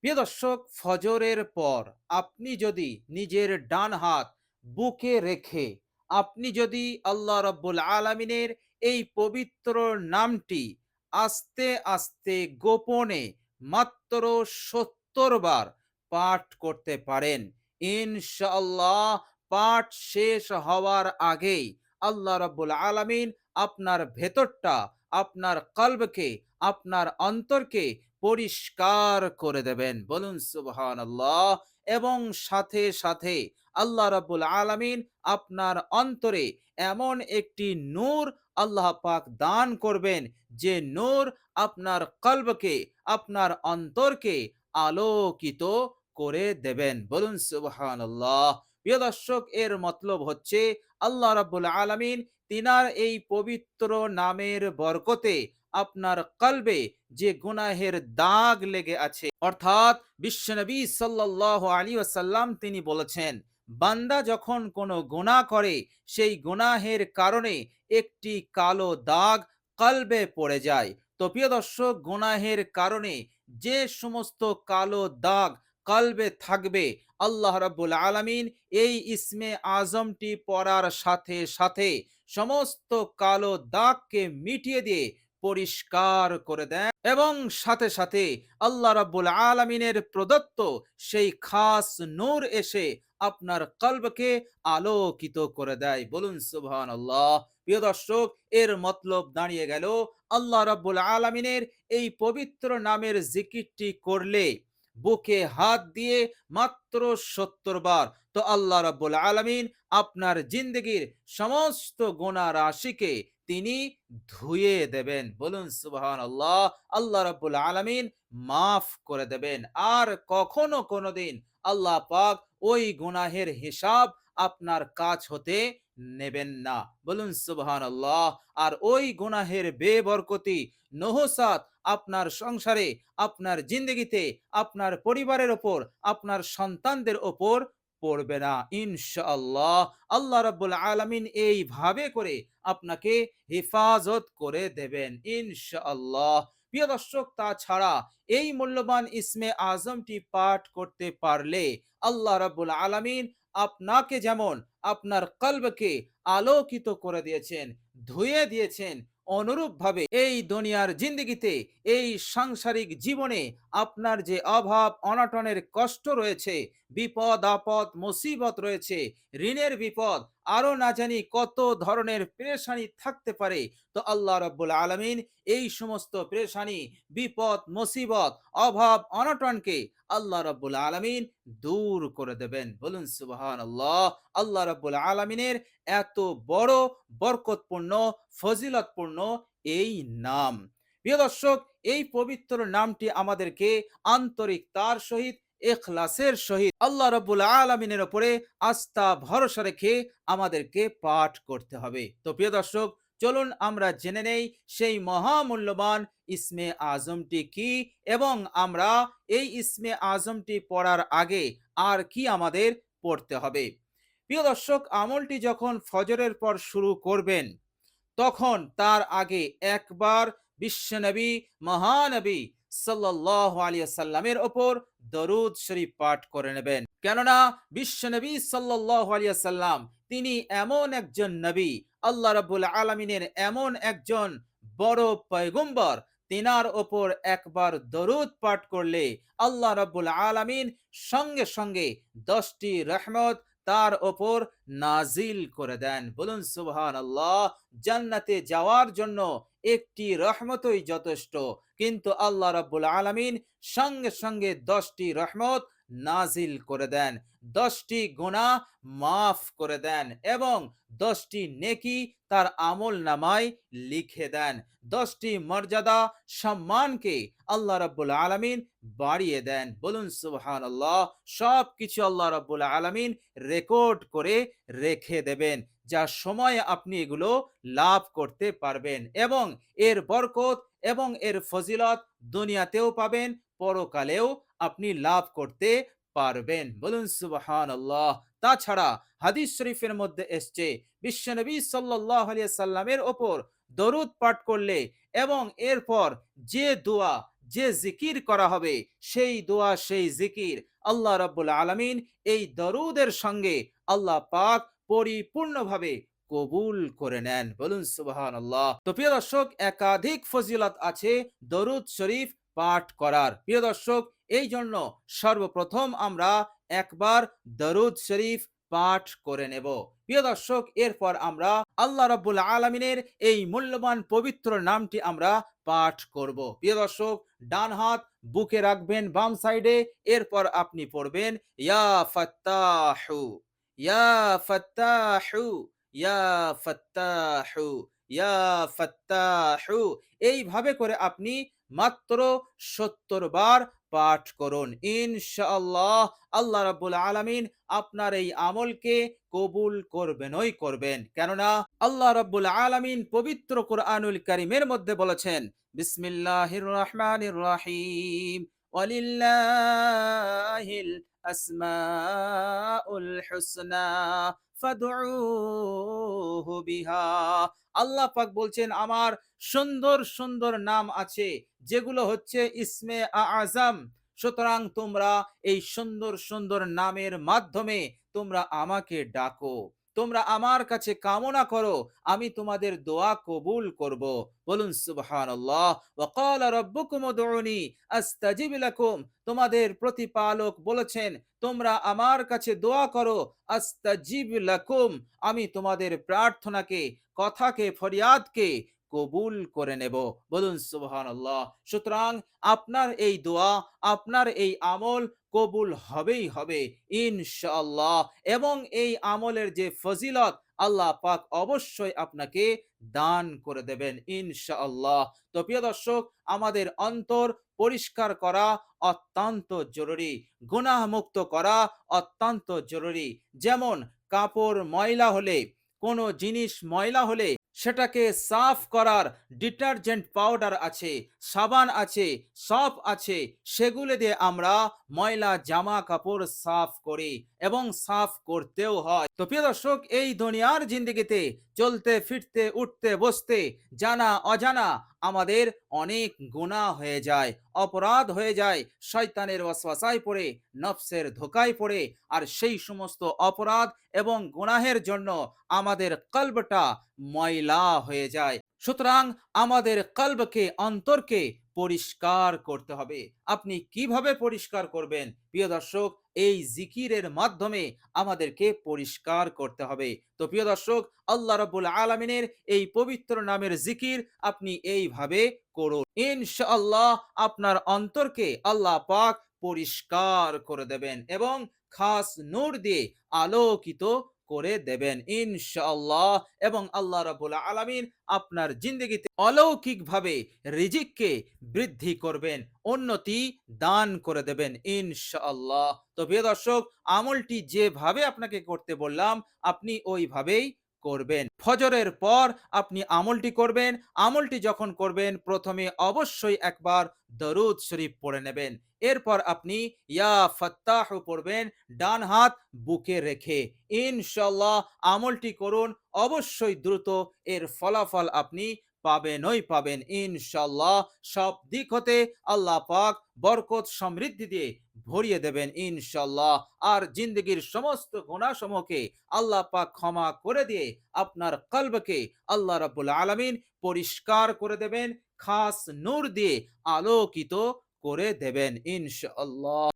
প্রিয় দর্শক, ফজরের পর আপনি যদি নিজের ডান হাত বুকে রেখে আপনি যদি আল্লাহ রাব্বুল আলামিনের এই পবিত্র নামটি আস্তে আস্তে গোপনে মাত্র ৭০ বার পাঠ করতে পারেন, ইনশাআল্লাহ পাঠ শেষ হওয়ার আগেই আল্লাহ রাব্বুল আলামিন আপনার ভেতরটা, আপনার কলবকে, আপনার অন্তরকে পরিষ্কার করে দেবেন। বলুন সুবহানাল্লাহ। এবং সাথে সাথে আল্লাহ রাব্বুল আলামিন আপনার অন্তরে এমন একটি নূর আল্লাহ পাক দান করবেন, যে নূর আপনার কলবকে, আপনার অন্তরকে আলোকিত করে দেবেন। বলুন সুবহানাল্লাহ। প্রিয় দর্শক, এর মতলব হচ্ছে আল্লাহ রাব্বুল আলামিন তিনার এই পবিত্র নামের বরকতে আপনার কলবে যে গুনাহের দাগ লেগে আছে, অর্থাৎ বিশ্বনবী সাল্লাল্লাহু আলাইহি ওয়াসাল্লাম তিনি বলেছেন, বান্দা যখন কোনো গুনাহ করে সেই গুনাহের কারণে একটি কালো দাগ কলবে পড়ে যায়। তো প্রিয় দর্শক, গুনাহের কারণে যে সমস্ত কালো দাগ কলবে থাকবে, আল্লাহ রাব্বুল আলামিন এই ইসমে আজমটি পড়ার সাথে সাথে সমস্ত কালো দাগকে মিটিয়ে দিয়ে পরিষ্কার করে দেন, এবং সাথে সাথে আল্লাহ রাব্বুল আলামিনের প্রদত্ত সেই খাস নূর এসে আপনার কলবকে আলোকিত করে দেয়। বলুন সুবহানাল্লাহ। প্রিয় দর্শক, এর মতলব দাঁড়িয়ে গেল আল্লাহ রাব্বুল আলামিনের এই পবিত্র নামের জিকিরটি করলে বুকে হাত দিয়ে মাত্র ৭০ বার, তো আল্লাহ রাব্বুল আলামিন আপনার জিন্দগির সমস্ত গুনাহ রাশিকে তিনি ধুয়ে দেবেন। বলুন সুবহানাল্লাহ। আল্লাহ রাব্বুল আলামিন মাফ করে দেবেন। আর কখনো কোনোদিন আল্লাহ পাক ওই গুনাহের হিসাব আপনার কাছ হতে নেবেন না। বলুন সুবহানাল্লাহ। আর ওই গুনাহের বেবরকতি নহসাত আপনার সংসারে, আপনার জিন্দগিতে, আপনার পরিবারের ওপর, আপনার সন্তানদের ওপর পড়বে না ইনশাআল্লাহ। আল্লাহ রাব্বুল আলামিন এইভাবে করে আপনাকে হেফাজত করে দেবেন ইনশাআল্লাহ। প্রিয় দর্শক, তাছাড়া এই মূল্যবান ইসমে আজমটি পাঠ করতে পারলে আল্লাহ রাব্বুল আলামিন আপনাকে যেমন আপনার কলবকে আলোকিত করে দিয়েছেন, ধুয়ে দিয়েছেন, অনুরূপভাবে এই দুনিয়ার জিন্দগিতে, এই সাংসারিক জীবনে আপনার যে অভাব অনটনের কষ্ট রয়েছে, বিপদ আপদ মুসিবত রয়েছে, ঋণের বিপদ, আরো না জানি কত ধরনের পেরেশানি থাকতে পারে, তো আল্লাহ রাব্বুল আলামিন এই সমস্ত পেরেশানি, বিপদ মুসিবত, অভাব অনটনকে আল্লাহ রাব্বুল আলামিন দূর করে দেবেন। বলুন সুবহানাল্লাহ। আল্লাহ রাব্বুল আলামিনের এত বড় বরকতপূর্ণ, ফজিলতপূর্ণ এই নাম। প্রিয় দর্শক, এই পবিত্র নামটি আমাদেরকে আন্তরিকতার সহিত, ইখলাসের সহিত আল্লাহ রাব্বুল আলামিনের উপরে আস্থা ভরসা রেখে আমাদেরকে পাঠ করতে হবে। তো প্রিয় দর্শক, চলুন আমরা জেনে নেই সেই মহামূল্যবান ইসমে আজমটি কি, এবং আমরা এই ইসমে আজমটি পড়ার আগে আর কি আমাদের পড়তে হবে। প্রিয় দর্শক, আমলটি যখন ফজরের পর শুরু করবেন, তখন তার আগে একবার বিশ্বনবী, মহানবী সাল্লাল্লাহু আলাইহি সাল্লামের ওপর দরুদ শরীফ পাঠ করে নেবেন। কেননা বিশ্বনবী সাল্লাল্লাহু আলাইহি সাল্লাম তিনি এমন একজন নবী, আল্লাহ রাব্বুল আলামিনের এমন একজন বড় পয়গম্বর, তিনার ওপর একবার দরুদ পাঠ করলে আল্লাহ রাব্বুল আলামিন সঙ্গে সঙ্গে 10টি রহমত তার ওপর নাজিল করে দেন। বলুন সুবহানাল্লাহ। জান্নাতে যাওয়ার জন্য একটি রহমতই যথেষ্ট, কিন্তু আল্লাহ রাব্বুল আলামিন সঙ্গে সঙ্গে 10টি রহমত নাজিল করে দেন, 10টি গুনাহ মাফ করে দেন, এবং 10টি নেকি তার আমল নামায় লিখে দেন। 10টি মর্যাদা সম্মানকে আল্লাহ রাব্বুল আলামিন বাড়িয়ে দেন। বলুন সুবহানাল্লাহ। সব কিছু আল্লাহ রাব্বুল আলামিন রেকর্ড করে রেখে দেবেন, যা সময়ে আপনি এগুলো লাভ করতে পারবেন, এবং এর বরকত এবং এর ফজিলত দুনিয়াতেও পাবেন, পরকালেও আপনি লাভ করতে পারবেন। বলুন সুবহানাল্লাহ। তাছাড়া হাদিস শরীফের মধ্যে এসছে, বিশ্বনবী সাল্লাল্লাহু আলাইহি সাল্লামের ওপর দরুদ পাঠ করলে এবং এরপর যে দোয়া, যে জিকির করা হবে, সেই দোয়া সেই জিকির আল্লাহ রাব্বুল আলামিন এই দরুদের সঙ্গে আল্লাহ পাক পরিপূর্ণভাবে কবুল করে নেন। বলুন সুবহানাল্লাহ। তো প্রিয় দর্শক, একাধিক ফজিলত আছে দরুদ শরীফ পাঠ করার। প্রিয় দর্শক, এই জন্য সর্বপ্রথম আমরা একবার দরুদ শরীফ পাঠ করে নেব। প্রিয় দর্শক, এরপর আমরা আল্লাহ রাব্বুল আলামিনের এই মূল্যবান পবিত্র নামটি আমরা পাঠ করব। প্রিয় দর্শক, ডান হাত বুকে রাখবেন বাম সাইডে, এরপর আপনি পড়বেন ইয়া ফাত্তাহু, ইয়া ফাত্তাহু, ইয়া ফাত্তাহু, ইয়া ফাত্তাহু। এইভাবে করে আপনি মাত্র ৭০ বার পাঠ করুন। ইনশাআল্লাহ আল্লাহ রাব্বুল আলামিন আপনার এই আমলকে কবুল করবেনই করবেন। কেননা আল্লাহ রাব্বুল আলামিন পবিত্র কোরআনুল কারীমের মধ্যে বলেছেন, বিসমিল্লাহির রহমানির রহিম, ওয়ালিল্লাহিল আসমাউল হুসনা ফাদউহু বিহা। আল্লাহ পাক বলছেন, আমার সুন্দর সুন্দর নাম আছে, যেগুলো হচ্ছে ইসমে আযম। সুতরাং তোমরা এই সুন্দর সুন্দর নামের মাধ্যমে তোমরা আমাকে ডাকো, তোমরা আমার কাছে কামনা করো, আমি তোমাদের দোয়া কবুল করব। বলুন সুবহানাল্লাহ। ওয়া ক্বালা রাব্বুকুম উদউনি আস্তাজিব লাকুম। তোমাদের প্রতিপালক বলেছেন, তোমরা আমার কাছে দোয়া করো, আস্তাজিব লাকুম, আমি তোমাদের প্রার্থনাকে, কথাকে, ফরিয়াদকে কবুল করে নেব। বলুন সুবহানাল্লাহ। সুতরাং আপনার এই দোয়া, আপনার এই আমল কবুল হবেই হবে ইনশাআল্লাহ। এবং এই আমলের যে ফজিলত আল্লাহ পাক অবশ্যই আপনাকে দান করে দেবেন ইনশাআল্লাহ। তো প্রিয় দর্শক, আমাদের অন্তর পরিষ্কার করা অত্যন্ত জরুরি, গুনাহ মুক্ত করা অত্যন্ত জরুরি। যেমন কাপড় ময়লা হলে, কোনো জিনিস ময়লা হলে সেটাকে সাফ করার ডিটারজেন্ট পাউডার আছে, সাবান আছে, সর্ফ আছে, সেগুলো দিয়ে আমরা ময়লা জামা কাপড় সাফ করি এবং সাফ করতেও হয়। তো প্রিয় দর্শক, এই দুনিয়ার জিন্দেগিতে চলতে ফিরতে উঠতে বসতে জানা অজানা আমাদের অনেক গুনাহ হয়ে যায়, অপরাধ হয়ে যায়, শয়তানের ওয়াসওয়াসায় পড়ে, নফসের ধোকায় পড়ে। আর সেই সমস্ত অপরাধ এবং গুনাহের জন্য আমাদের কলবটা ময়লা হয়ে যায়। সুতরাং আমাদের কলবকে, অন্তরকে পরিষ্কার করতে হবে। আপনি কিভাবে পরিষ্কার করবেন? প্রিয় দর্শক, এই জিকিরের মাধ্যমে আমাদেরকে পরিষ্কার করতে হবে। তো প্রিয় দর্শক, আল্লাহ রাব্বুল আলামিনের এই পবিত্র নামের জিকির আপনি এইভাবে করুন। ইনশাআল্লাহ আপনার অন্তরকে আল্লাহ পাক পরিষ্কার করে দেবেন এবং খাস নূর দিয়ে আলোকিত করে দেবেন ইনশাআল্লাহ। এবং আল্লাহ রাব্বুল আলামিন আপনার জিন্দেগিতে অলৌকিকভাবে রিজিককে বৃদ্ধি করবেন, উন্নতি দান করে দেবেন ইনশাআল্লাহ। তো প্রিয় দর্শক, আমলটি যেভাবে আপনাকে করতে বললাম আপনি ওইভাবেই করবেন। ফজরের পর আপনি আমলটি করবেন। আমলটি যখন করবেন প্রথমে অবশ্যই একবার দরুদ শরীফ পড়ে নেবেন। এরপর আপনি ইয়া ফাত্তাহু পড়বেন ডান হাত বুকে রেখে। ইনশাআল্লাহ আমলটি করুন, অবশ্যই দ্রুত এর ফলাফল আপনি পাবেনই পাবেন ইনশাআল্লাহ। সব দিক হতে আল্লাহ পাক বরকত সমৃদ্ধি দিয়ে ভরিয়ে দেবেন ইনশাআল্লাহ। আর জিন্দগির সমস্ত গুনাহসমূহকে আল্লাহ পাক ক্ষমা করে দিয়ে আপনার কলবকে আল্লাহ রাব্বুল আলামিন পরিষ্কার করে দেবেন, খাস নূর দিয়ে আলোকিত করে দেবেন ইনশাআল্লাহ।